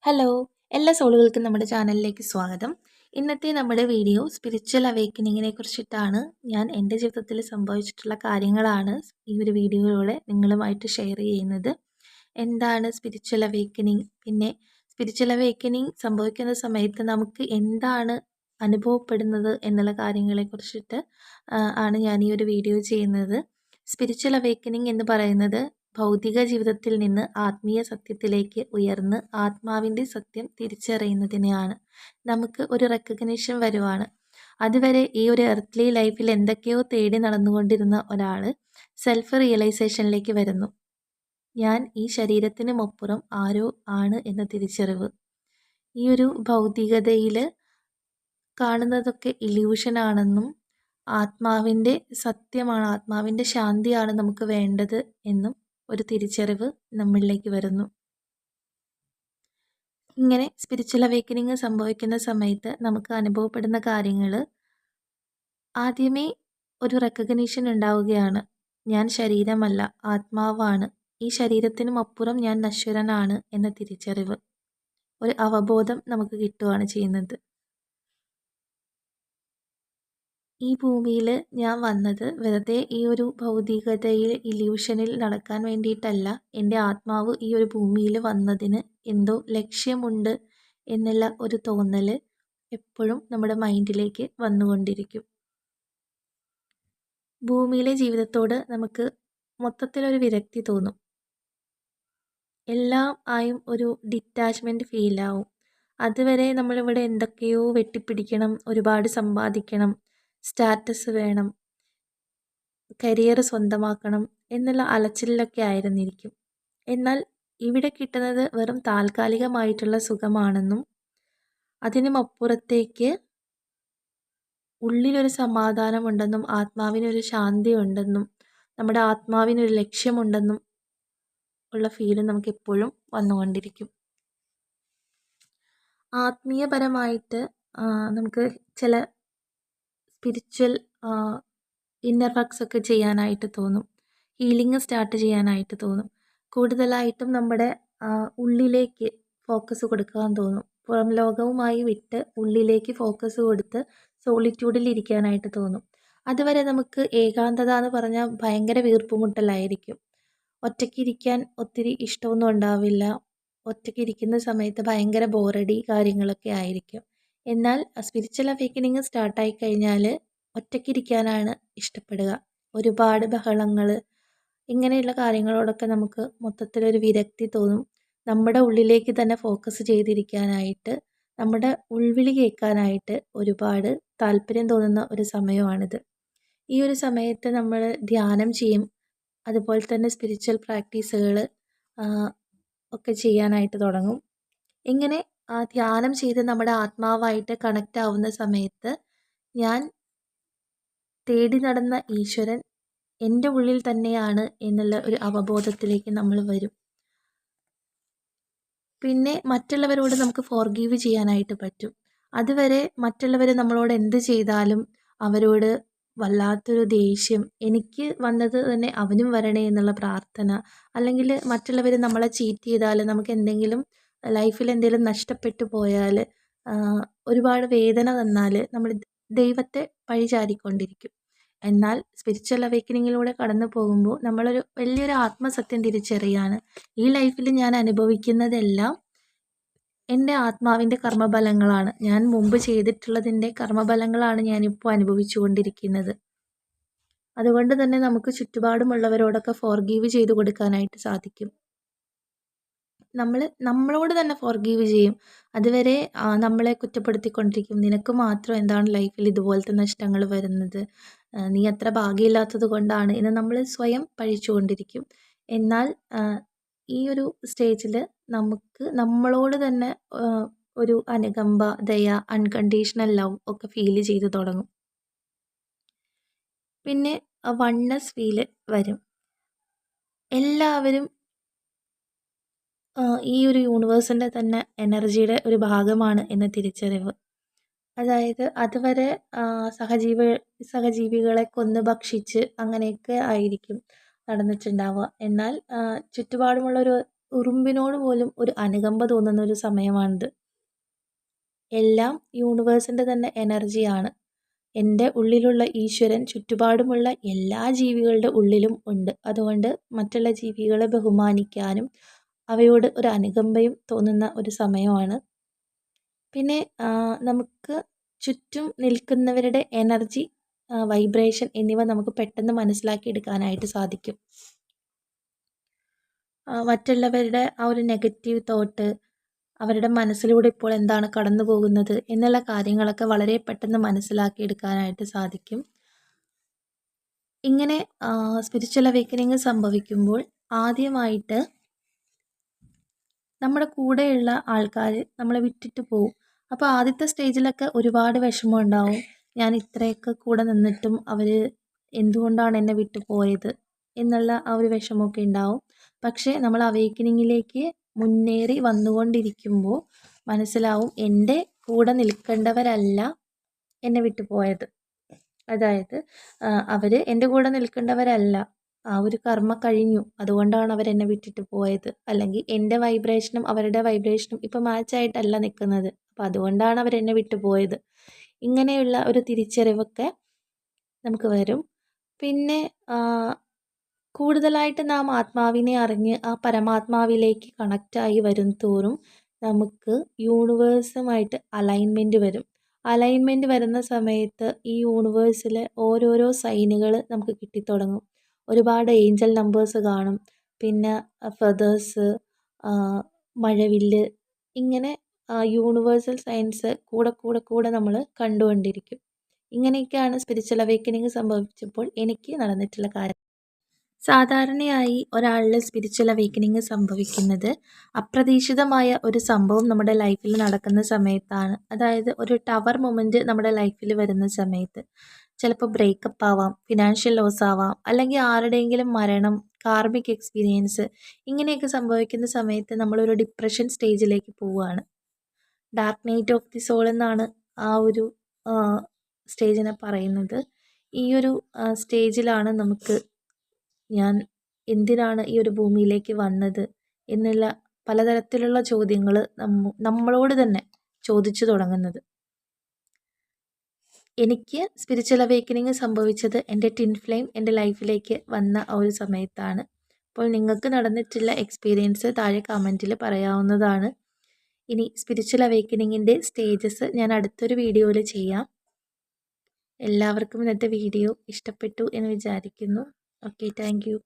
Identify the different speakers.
Speaker 1: Hello! എല്ലാ സോളുകൾക്കും നമ്മുടെ ചാനലിലേക്ക് സ്വാഗതം. ഇന്നത്തെ നമ്മുടെ വീഡിയോ സ്പിരിച്വൽ അവേക്കനിങ്ങിനെ കുറിച്ചിട്ടാണ്. ഞാൻ എൻ്റെ ജീവിതത്തിൽ സംഭവിച്ചിട്ടുള്ള കാര്യങ്ങളാണ് ഈ ഒരു വീഡിയോയിലൂടെ നിങ്ങളുമായിട്ട് ഷെയർ ചെയ്യുന്നത്. എന്താണ് സ്പിരിച്വൽ അവേക്കനിങ്? പിന്നെ സ്പിരിച്വൽ അവേക്കനിങ് സംഭവിക്കുന്ന സമയത്ത് നമുക്ക് എന്താണ് അനുഭവപ്പെടുന്നത് എന്നുള്ള കാര്യങ്ങളെക്കുറിച്ചിട്ട് ആണ് ഞാൻ ഈ ഒരു വീഡിയോ ചെയ്യുന്നത്. സ്പിരിച്വൽ അവേക്കനിങ് എന്ന് പറയുന്നത് ഭൗതിക ജീവിതത്തിൽ നിന്ന് ആത്മീയ സത്യത്തിലേക്ക് ഉയർന്ന് ആത്മാവിൻ്റെ സത്യം തിരിച്ചറിയുന്നതിനെയാണ്. നമുക്ക് ഒരു റെക്കഗ്നിഷൻ വരുവാണ്. അതുവരെ ഈ ഒരു എർത്ത്ലി ലൈഫിൽ എന്തൊക്കെയോ തേടി നടന്നുകൊണ്ടിരുന്ന ഒരാൾ സെൽഫ് റിയലൈസേഷനിലേക്ക് വരുന്നു. ഞാൻ ഈ ശരീരത്തിനുമപ്പുറം ആരോ ആണ് എന്ന തിരിച്ചറിവ്. ഈ ഒരു ഭൗതികതയിൽ കാണുന്നതൊക്കെ ഇല്യൂഷനാണെന്നും ആത്മാവിൻ്റെ സത്യമാണ്, ആത്മാവിൻ്റെ ശാന്തിയാണ് നമുക്ക് വേണ്ടത് എന്നും ഒരു തിരിച്ചറിവ് നമ്മളിലേക്ക് വരുന്നു. ഇങ്ങനെ സ്പിരിച്വൽ അവേക്കനിങ് സംഭവിക്കുന്ന സമയത്ത് നമുക്ക് അനുഭവപ്പെടുന്ന കാര്യങ്ങൾ ആദ്യമേ ഒരു റെക്കഗ്നിഷൻ ഉണ്ടാവുകയാണ്. ഞാൻ ശരീരമല്ല, ആത്മാവാണ്. ഈ ശരീരത്തിനും അപ്പുറം ഞാൻ നശ്വരനാണ് എന്ന തിരിച്ചറിവ്, ഒരു അവബോധം നമുക്ക് കിട്ടുകയാണ് ചെയ്യുന്നത്. ഈ ഭൂമിയിൽ ഞാൻ വന്നത് വെറുതെ ഈ ഒരു ഭൗതികതയിൽ ഇല്യൂഷനിൽ നടക്കാൻ വേണ്ടിയിട്ടല്ല. എൻ്റെ ആത്മാവ് ഈ ഒരു ഭൂമിയിൽ വന്നതിന് എന്തോ ലക്ഷ്യമുണ്ട് എന്നുള്ള ഒരു തോന്നൽ എപ്പോഴും നമ്മുടെ മൈൻഡിലേക്ക് വന്നുകൊണ്ടിരിക്കും. ഭൂമിയിലെ ജീവിതത്തോട് നമുക്ക് മൊത്തത്തിലൊരു വിരക്തി തോന്നും. എല്ലാം ആയും ഒരു ഡിറ്റാച്ച്മെൻറ്റ് ഫീലാവും. അതുവരെ നമ്മളിവിടെ എന്തൊക്കെയോ വെട്ടിപ്പിടിക്കണം, ഒരുപാട് സമ്പാദിക്കണം, സ്റ്റാറ്റസ് വേണം, കരിയർ സ്വന്തമാക്കണം എന്നുള്ള അലച്ചിലൊക്കെ ആയിരുന്നിരിക്കും. എന്നാൽ ഇവിടെ കിട്ടുന്നത് വെറും താൽക്കാലികമായിട്ടുള്ള സുഖമാണെന്നും അതിനുമപ്പുറത്തേക്ക് ഉള്ളിലൊരു സമാധാനമുണ്ടെന്നും ആത്മാവിനൊരു ശാന്തി ഉണ്ടെന്നും നമ്മുടെ ആത്മാവിനൊരു ലക്ഷ്യമുണ്ടെന്നും ഉള്ള ഫീല് നമുക്ക് എപ്പോഴും വന്നുകൊണ്ടിരിക്കും. ആത്മീയപരമായിട്ട് നമുക്ക് ചില സ്പിരിച്വൽ ഇന്നർ വർക്ക്സ് ഒക്കെ ചെയ്യാനായിട്ട് തോന്നും. ഹീലിംഗ് സ്റ്റാർട്ട് ചെയ്യാനായിട്ട് തോന്നും. കൂടുതലായിട്ടും നമ്മുടെ ഉള്ളിലേക്ക് ഫോക്കസ് കൊടുക്കാൻ തോന്നും. പുറം ലോകവുമായി വിട്ട് ഉള്ളിലേക്ക് ഫോക്കസ് കൊടുത്ത് സോളിറ്റ്യൂഡിൽ ഇരിക്കാനായിട്ട് തോന്നും. അതുവരെ നമുക്ക് ഏകാന്തത എന്ന് പറഞ്ഞാൽ ഭയങ്കര വീർപ്പുമുട്ടലായിരിക്കും. ഒറ്റയ്ക്കിരിക്കാൻ ഒത്തിരി ഇഷ്ടമൊന്നും ഉണ്ടാവില്ല. ഒറ്റയ്ക്കിരിക്കുന്ന സമയത്ത് ഭയങ്കര ബോറടി കാര്യങ്ങളൊക്കെ ആയിരിക്കും. എന്നാൽ സ്പിരിച്വൽ അവേക്കനിങ് സ്റ്റാർട്ടായി കഴിഞ്ഞാൽ ഒറ്റയ്ക്കിരിക്കാനാണ് ഇഷ്ടപ്പെടുക. ഒരുപാട് ബഹളങ്ങൾ, ഇങ്ങനെയുള്ള കാര്യങ്ങളോടൊക്കെ നമുക്ക് മൊത്തത്തിലൊരു വിരക്തി തോന്നും. നമ്മുടെ ഉള്ളിലേക്ക് തന്നെ ഫോക്കസ് ചെയ്തിരിക്കാനായിട്ട്, നമ്മുടെ ഉൾവിളി കേൾക്കാനായിട്ട് ഒരുപാട് താല്പര്യം തോന്നുന്ന ഒരു സമയമാണിത്. ഈ ഒരു സമയത്ത് നമ്മൾ ധ്യാനം ചെയ്യും. അതുപോലെ തന്നെ സ്പിരിച്വൽ പ്രാക്ടീസുകൾ ഒക്കെ ചെയ്യാനായിട്ട് തുടങ്ങും. ഇങ്ങനെ ധ്യാനം ചെയ്ത് നമ്മുടെ ആത്മാവായിട്ട് കണക്റ്റ് ആവുന്ന സമയത്ത് ഞാൻ തേടി നടന്ന ഈശ്വരൻ എൻ്റെ ഉള്ളിൽ തന്നെയാണ് എന്നുള്ള ഒരു അവബോധത്തിലേക്ക് നമ്മൾ വരും. പിന്നെ മറ്റുള്ളവരോട് നമുക്ക് ഫോർഗീവ് ചെയ്യാനായിട്ട് പറ്റും. അതുവരെ മറ്റുള്ളവർ നമ്മളോട് എന്ത് ചെയ്താലും അവരോട് വല്ലാത്തൊരു ദേഷ്യം, എനിക്ക് വന്നത് തന്നെ അവനും വരണേ എന്നുള്ള പ്രാർത്ഥന, അല്ലെങ്കിൽ മറ്റുള്ളവർ നമ്മളെ ചീറ്റ് ചെയ്താൽ, നമുക്ക് എന്തെങ്കിലും ലൈഫിൽ എന്തെങ്കിലും നഷ്ടപ്പെട്ടു പോയാൽ, ഒരുപാട് വേദന തന്നാൽ നമ്മൾ ദൈവത്തെ പഴിചാരിക്കൊണ്ടിരിക്കും. എന്നാൽ സ്പിരിച്വൽ അവേക്കനിങ്ങിലൂടെ കടന്നു പോകുമ്പോൾ നമ്മളൊരു വലിയൊരു ആത്മസത്യം തിരിച്ചറിയാണ്. ഈ ലൈഫിൽ ഞാൻ അനുഭവിക്കുന്നതെല്ലാം എൻ്റെ ആത്മാവിൻ്റെ കർമ്മഫലങ്ങളാണ്. ഞാൻ മുമ്പ് ചെയ്തിട്ടുള്ളതിൻ്റെ കർമ്മഫലങ്ങളാണ് ഞാനിപ്പോൾ അനുഭവിച്ചു കൊണ്ടിരിക്കുന്നത്. അതുകൊണ്ട് തന്നെ നമുക്ക് ചുറ്റുപാടുമുള്ളവരോടൊക്കെ ഫോർഗീവ് ചെയ്തു കൊടുക്കാനായിട്ട് സാധിക്കും. നമ്മളോട് തന്നെ ഫോർഗീവ് ചെയ്യും. അതുവരെ നമ്മളെ കുറ്റപ്പെടുത്തിക്കൊണ്ടിരിക്കും. നിനക്ക് മാത്രം എന്താണ് ലൈഫിൽ ഇതുപോലത്തെ നഷ്ടങ്ങൾ വരുന്നത്, നീ അത്ര ഭാഗ്യമില്ലാത്തത് കൊണ്ടാണ് എന്ന് നമ്മൾ സ്വയം പഴിച്ചുകൊണ്ടിരിക്കും. എന്നാൽ ഈ ഒരു സ്റ്റേജിൽ നമുക്ക് നമ്മളോട് തന്നെ ഒരു അനുകമ്പ, ദയ, അൺകണ്ടീഷണൽ ലവ് ഒക്കെ ഫീൽ ചെയ്ത് തുടങ്ങും. പിന്നെ വൺനെസ് ഫീല് വരും. എല്ലാവരും ഈ ഒരു യൂണിവേഴ്സിൻ്റെ തന്നെ എനർജിയുടെ ഒരു ഭാഗമാണ് എന്ന തിരിച്ചറിവ്. അതായത് അതുവരെ സഹജീവികളെ കൊന്ന് ഭക്ഷിച്ച് അങ്ങനെയൊക്കെ ആയിരിക്കും നടന്നിട്ടുണ്ടാവുക. എന്നാൽ ചുറ്റുപാടുമുള്ളൊരു ഉറുമ്പിനോട് പോലും ഒരു അനുകമ്പ തോന്നുന്ന ഒരു സമയമാണിത്. എല്ലാം യൂണിവേഴ്സിൻ്റെ തന്നെ എനർജിയാണ്. എൻ്റെ ഉള്ളിലുള്ള ഈശ്വരൻ ചുറ്റുപാടുമുള്ള എല്ലാ ജീവികളുടെ ഉള്ളിലും ഉണ്ട്. അതുകൊണ്ട് മറ്റുള്ള ജീവികളെ ബഹുമാനിക്കാനും അവയോട് ഒരു അനുകമ്പയും തോന്നുന്ന ഒരു സമയമാണ്. പിന്നെ നമുക്ക് ചുറ്റും നിൽക്കുന്നവരുടെ എനർജി, വൈബ്രേഷൻ എന്നിവ നമുക്ക് പെട്ടെന്ന് മനസ്സിലാക്കിയെടുക്കാനായിട്ട് സാധിക്കും. മറ്റുള്ളവരുടെ ആ ഒരു നെഗറ്റീവ് തോട്ട്, അവരുടെ മനസ്സിലൂടെ ഇപ്പോൾ എന്താണ് കടന്നു പോകുന്നത് എന്നുള്ള കാര്യങ്ങളൊക്കെ വളരെ പെട്ടെന്ന് മനസ്സിലാക്കിയെടുക്കാനായിട്ട് സാധിക്കും. ഇങ്ങനെ സ്പിരിച്വൽ അവേക്കനിങ് സംഭവിക്കുമ്പോൾ ആദ്യമായിട്ട് നമ്മുടെ കൂടെയുള്ള ആൾക്കാർ നമ്മളെ വിട്ടിട്ട് പോകും. അപ്പോൾ ആദ്യത്തെ സ്റ്റേജിലൊക്കെ ഒരുപാട് വിഷമം ഉണ്ടാവും. ഞാൻ ഇത്രയൊക്കെ കൂടെ നിന്നിട്ടും അവർ എന്തുകൊണ്ടാണ് എന്നെ വിട്ടു പോയത് എന്നുള്ള ആ ഒരു വിഷമമൊക്കെ ഉണ്ടാവും. പക്ഷേ നമ്മൾ അവേക്കനിങ്ങിലേക്ക് മുന്നേറി വന്നുകൊണ്ടിരിക്കുമ്പോൾ മനസ്സിലാവും എൻ്റെ കൂടെ നിൽക്കേണ്ടവരല്ല എന്നെ വിട്ടു പോയത്. അതായത് അവർ എൻ്റെ കൂടെ നിൽക്കേണ്ടവരല്ല, ആ ഒരു കർമ്മ കഴിഞ്ഞു, അതുകൊണ്ടാണ് അവരെന്നെ വിട്ടിട്ട് പോയത്. അല്ലെങ്കിൽ എൻ്റെ വൈബ്രേഷനും അവരുടെ വൈബ്രേഷനും ഇപ്പോൾ മാച്ചായിട്ടല്ല നിൽക്കുന്നത്, അപ്പോൾ അതുകൊണ്ടാണ് അവരെന്നെ വിട്ടു പോയത്. ഇങ്ങനെയുള്ള ഒരു തിരിച്ചറിവൊക്കെ നമുക്ക് വരും. പിന്നെ കൂടുതലായിട്ട് നാം ആത്മാവിനെ അറിഞ്ഞ് ആ പരമാത്മാവിലേക്ക് കണക്റ്റായി വരും തോറും നമുക്ക് യൂണിവേഴ്സുമായിട്ട് അലൈൻമെൻറ്റ് വരും. അലൈൻമെൻറ്റ് വരുന്ന സമയത്ത് ഈ യൂണിവേഴ്സിലെ ഓരോരോ സൈനുകൾ നമുക്ക് കിട്ടിത്തുടങ്ങും. ഒരുപാട് ഏഞ്ചൽ നമ്പേഴ്സ് കാണും. പിന്നെ ഫെദേഴ്സ്, മഴവില്ല്, ഇങ്ങനെ യൂണിവേഴ്സൽ സയൻസ് കൂടെ നമ്മൾ കണ്ടുകൊണ്ടിരിക്കും. ഇങ്ങനെയൊക്കെയാണ് സ്പിരിച്വൽ അവേക്കനിങ് സംഭവിച്ചപ്പോൾ എനിക്ക് നടന്നിട്ടുള്ള കാര്യം. സാധാരണയായി ഒരാളിൽ സ്പിരിച്വൽ അവേക്കനിങ് സംഭവിക്കുന്നത് അപ്രതീക്ഷിതമായ ഒരു സംഭവം നമ്മുടെ ലൈഫിൽ നടക്കുന്ന സമയത്താണ്. അതായത് ഒരു ടവർ മൊമെൻറ്റ് നമ്മുടെ ലൈഫിൽ വരുന്ന സമയത്ത്. ചിലപ്പോൾ ബ്രേക്കപ്പ് ആവാം, ഫിനാൻഷ്യൽ ലോസ് ആവാം, അല്ലെങ്കിൽ ആരുടെയെങ്കിലും മരണം, കാർമിക് എക്സ്പീരിയൻസ്, ഇങ്ങനെയൊക്കെ സംഭവിക്കുന്ന സമയത്ത് നമ്മളൊരു ഡിപ്രഷൻ സ്റ്റേജിലേക്ക് പോവുകയാണ്. Dark night of the soul എന്നാണ് ആ ഒരു സ്റ്റേജിനെ പറയുന്നത്. ഈ ഒരു സ്റ്റേജിലാണ് നമുക്ക് ഞാൻ എന്തിനാണ് ഈ ഒരു ഭൂമിയിലേക്ക് വന്നത് എന്നുള്ള പലതരത്തിലുള്ള ചോദ്യങ്ങൾ നമ്മളോട് തന്നെ ചോദിച്ചു തുടങ്ങുന്നത്. എനിക്ക് സ്പിരിച്വൽ അവേക്കനിങ് സംഭവിച്ചത് എൻ്റെ ടിൻ ഫ്ലെയിം എൻ്റെ ലൈഫിലേക്ക് വന്ന ആ ഒരു സമയത്താണ്. അപ്പോൾ നിങ്ങൾക്ക് നടന്നിട്ടുള്ള എക്സ്പീരിയൻസ് താഴെ കമൻറ്റിൽ പറയാവുന്നതാണ്. ഇനി സ്പിരിച്വൽ അവേക്കനിങ്ങിൻ്റെ സ്റ്റേജസ് ഞാൻ അടുത്തൊരു വീഡിയോയിൽ ചെയ്യാം. എല്ലാവർക്കും ഇന്നത്തെ വീഡിയോ ഇഷ്ടപ്പെട്ടു എന്ന് വിചാരിക്കുന്നു. Okay, thank you.